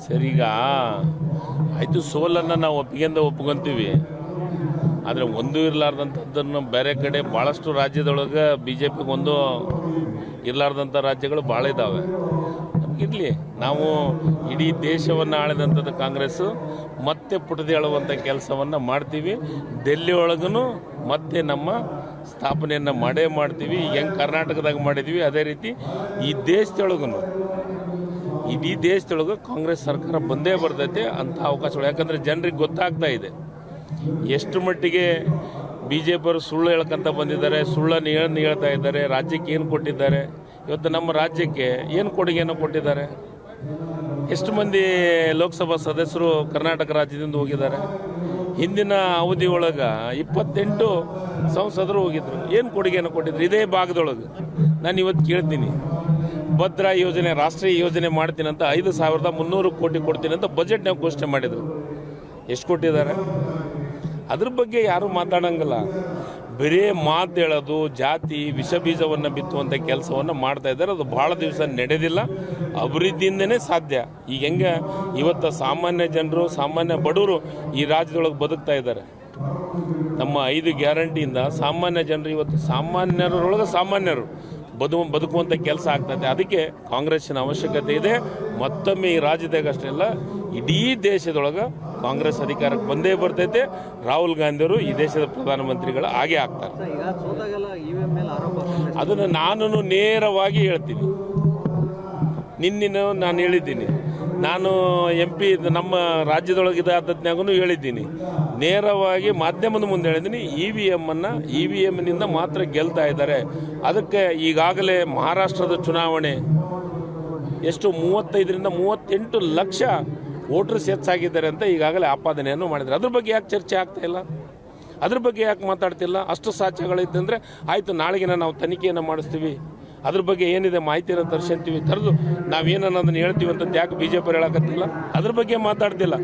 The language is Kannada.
ಸರಿಗ ಆಯಿತು, ಸೋಲನ್ನು ನಾವು ಒಪ್ಕೊಂತೀವಿ. ಆದರೆ ಒಂದು ಇರಲಾರ್ದಂಥದ್ದನ್ನು ಬೇರೆ ಕಡೆ ಭಾಳಷ್ಟು ರಾಜ್ಯದೊಳಗೆ ಬಿ ಜೆ ಪಿಗೆ ಒಂದು ಇರಲಾರ್ದಂಥ ರಾಜ್ಯಗಳು ಭಾಳ ಇದ್ದಾವೆ. ಇರಲಿ, ನಾವು ಇಡೀ ದೇಶವನ್ನು ಆಳಿದಂಥದ್ದು ಕಾಂಗ್ರೆಸ್ಸು ಮತ್ತೆ ಪುಟದಿ ಹೇಳುವಂಥ ಕೆಲಸವನ್ನು ಮಾಡ್ತೀವಿ. ಡೆಲ್ಲಿ ಒಳಗೂ ಮತ್ತೆ ನಮ್ಮ ಸ್ಥಾಪನೆಯನ್ನು ಮಾಡ್ತೀವಿ. ಹೆಂಗೆ ಕರ್ನಾಟಕದಾಗ ಮಾಡಿದ್ವಿ ಅದೇ ರೀತಿ ಈ ದೇಶದೊಳಗೂ, ಇಡೀ ದೇಶದೊಳಗೆ ಕಾಂಗ್ರೆಸ್ ಸರ್ಕಾರ ಬಂದೇ ಬರ್ತೈತೆ ಅಂಥ ಅವಕಾಶಗಳು. ಯಾಕಂದರೆ ಜನರಿಗೆ ಗೊತ್ತಾಗ್ತಾ ಇದೆ ಎಷ್ಟು ಮಟ್ಟಿಗೆ ಬಿ ಜೆ ಪಿಯವರು ಸುಳ್ಳು ಹೇಳ್ಕೊಂತ ಬಂದಿದ್ದಾರೆ, ಸುಳ್ಳನ್ನು ಹೇಳ್ತಾ ಇದ್ದಾರೆ. ರಾಜ್ಯಕ್ಕೆ ಏನು ಕೊಟ್ಟಿದ್ದಾರೆ, ಇವತ್ತು ನಮ್ಮ ರಾಜ್ಯಕ್ಕೆ ಏನು ಕೊಡುಗೆಯನ್ನು ಕೊಟ್ಟಿದ್ದಾರೆ. ಎಷ್ಟು ಮಂದಿ ಲೋಕಸಭಾ ಸದಸ್ಯರು ಕರ್ನಾಟಕ ರಾಜ್ಯದಿಂದ ಹೋಗಿದ್ದಾರೆ. ಹಿಂದಿನ ಅವಧಿ ಒಳಗೆ 28 ಸಂಸದರು ಹೋಗಿದ್ರು. ಏನು ಕೊಡುಗೆಯನ್ನು ಕೊಟ್ಟಿದ್ರು ಇದೇ ಭಾಗದೊಳಗೆ. ನಾನು ಇವತ್ತು ಕೇಳ್ತೀನಿ, ಭದ್ರಾ ಯೋಜನೆ ರಾಷ್ಟ್ರೀಯ ಯೋಜನೆ ಮಾಡ್ತೀನಿ ಅಂತ 5,300 ಕೋಟಿ ಕೊಡ್ತೀನಿ ಅಂತ ಬಜೆಟ್ನಾಗ ಘೋಷಣೆ ಮಾಡಿದರು. ಎಷ್ಟು ಕೊಟ್ಟಿದ್ದಾರೆ? ಅದ್ರ ಬಗ್ಗೆ ಯಾರೂ ಮಾತಾಡಂಗಿಲ್ಲ. ಬರೀ ಮಾತು ಹೇಳೋದು, ಜಾತಿ ವಿಷ ಬೀಜವನ್ನು ಬಿತ್ತುವಂಥ ಕೆಲಸವನ್ನು ಮಾಡ್ತಾ ಇದ್ದಾರೆ. ಅದು ಭಾಳ ದಿವಸ ನಡೆದಿಲ್ಲ. ಅಭಿವೃದ್ಧಿಯಿಂದನೇ ಸಾಧ್ಯ. ಈಗ ಹೆಂಗೆ ಇವತ್ತು ಸಾಮಾನ್ಯ ಜನರು, ಸಾಮಾನ್ಯ ಬಡವರು ಈ ರಾಜ್ಯದೊಳಗೆ ಬದುಕ್ತಾ ಇದ್ದಾರೆ. ನಮ್ಮ 5 ಗ್ಯಾರಂಟಿಯಿಂದ ಸಾಮಾನ್ಯ ಜನರು ಇವತ್ತು ಸಾಮಾನ್ಯರೊಳಗೆ ಸಾಮಾನ್ಯರು ಬದುಕುವಂಥ ಕೆಲಸ ಆಗ್ತದೆ. ಅದಕ್ಕೆ ಕಾಂಗ್ರೆಸ್ಸಿನ ಅವಶ್ಯಕತೆ ಇದೆ. ಮತ್ತೊಮ್ಮೆ ಈ ರಾಜ್ಯದಾಗ ಅಷ್ಟೇ ಅಲ್ಲ, ಇಡೀ ದೇಶದೊಳಗೆ ಕಾಂಗ್ರೆಸ್ ಅಧಿಕಾರಕ್ಕೆ ಬಂದೇ ಬರ್ತೈತೆ. ರಾಹುಲ್ ಗಾಂಧಿಯವರು ಈ ದೇಶದ ಪ್ರಧಾನಮಂತ್ರಿಗಳು ಆಗೇ ಆಗ್ತಾರೆ. ಅದನ್ನು ನಾನು ನೇರವಾಗಿ ಹೇಳ್ತೀನಿ. ನಿನ್ನೆ ನಾನು ಹೇಳಿದ್ದೀನಿ, ನಾನು MP ನಮ್ಮ ರಾಜ್ಯದೊಳಗೆ ಇದಾದದ್ನಾಗೂ ಹೇಳಿದ್ದೀನಿ, ನೇರವಾಗಿ ಮಾಧ್ಯಮದ ಮುಂದೆ ಹೇಳಿದ್ದೀನಿ. EVMನಿಂದ ಮಾತ್ರ ಗೆಲ್ತಾ ಇದ್ದಾರೆ. ಅದಕ್ಕೆ ಈಗಾಗಲೇ ಮಹಾರಾಷ್ಟ್ರದ ಚುನಾವಣೆ ಎಷ್ಟು 35ರಿಂದ 38 ಲಕ್ಷ ವೋಟರ್ಸ್ ಹೆಚ್ಚಾಗಿದ್ದಾರೆ ಅಂತ ಈಗಾಗಲೇ ಆಪಾದನೆಯನ್ನು ಮಾಡಿದ್ದಾರೆ. ಅದ್ರ ಬಗ್ಗೆ ಯಾಕೆ ಚರ್ಚೆ ಆಗ್ತಾ ಇಲ್ಲ? ಅದ್ರ ಬಗ್ಗೆ ಯಾಕೆ ಮಾತಾಡ್ತಿಲ್ಲ? ಅಷ್ಟು ಸಾಕ್ಷ್ಯಗಳಿದ್ದಂದ್ರೆ ಆಯಿತು, ನಾಳೆಗೆ ನಾವು ತನಿಖೆಯನ್ನು ಮಾಡಿಸ್ತೀವಿ, ಅದ್ರ ಬಗ್ಗೆ ಏನಿದೆ ಮಾಹಿತಿಯನ್ನು ತರಿಸ್ಕೊಂತೀವಿ, ತರದು ನಾವೇನನ್ನೋದನ್ನು ಹೇಳ್ತೀವಿ ಅಂತ ಯಾಕೆ BJP ಹೇಳಕತ್ತಿಲ್ಲ? ಅದ್ರ ಬಗ್ಗೆ ಮಾತಾಡ್ತಿಲ್ಲ.